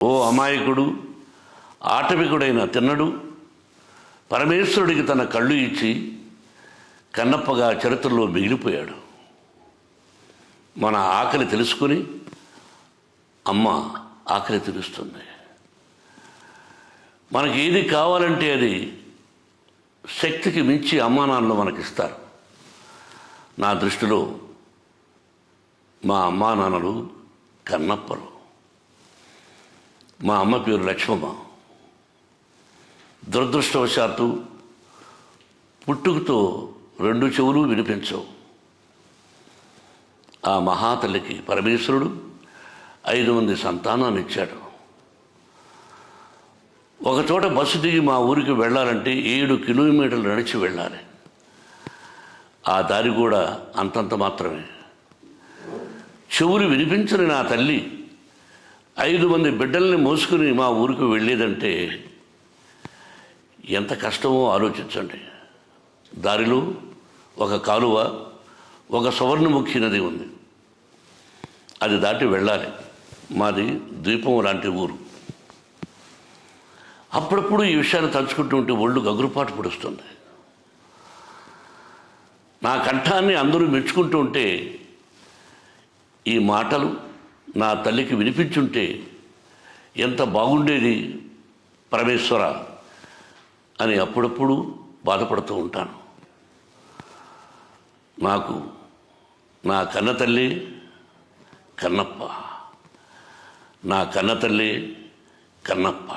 ఓ అమాయకుడు, ఆటవికుడైన తిన్నడు పరమేశ్వరుడికి తన కళ్ళు ఇచ్చి కన్నప్పగా చరిత్రలో మిగిలిపోయాడు. మన ఆకలి తెలుసుకుని అమ్మ ఆకలి తీరుస్తుంది. మనకి ఏది కావాలంటే అది శక్తికి మించి అమ్మా నాన్నలు మనకిస్తారు. నా దృష్టిలో మా అమ్మా నాన్నలు కన్నప్పలు. మా అమ్మ పేరు లక్ష్మమ్మ. దురదృష్టవశాత్తు పుట్టుకతో 2 చెవులు వినిపించవు. ఆ మహాతల్లికి పరమేశ్వరుడు 5 మంది సంతానాన్ని ఇచ్చాడు. ఒకచోట బస్సు దిగి మా ఊరికి వెళ్ళాలంటే 7 కిలోమీటర్లు నడిచి వెళ్ళాలి. ఆ దారి కూడా అంతంత మాత్రమే. చెవులు వినిపించని నా తల్లి 5 మంది బిడ్డల్ని మోసుకుని మా ఊరికి వెళ్ళేదంటే ఎంత కష్టమో ఆలోచించండి. దారిలో ఒక కాలువ, ఒక సువర్ణముఖి నది ఉంది. అది దాటి వెళ్ళాలి. మాది ద్వీపం లాంటి ఊరు. అప్పుడప్పుడు ఈ విషయాన్ని తలుచుకుంటూ ఉంటే ఒళ్ళు గగురుపాటు పొడుస్తుంది. నా కంఠాన్ని అందరూ మెచ్చుకుంటూ ఉంటే ఈ మాటలు నా తల్లికి వినిపించుంటే ఎంత బాగుండేది పరమేశ్వర అని అప్పుడప్పుడు బాధపడుతూ ఉంటాను. నాకు నా కన్నతల్లి కన్నప్ప, నా కన్నతల్లి కన్నప్ప.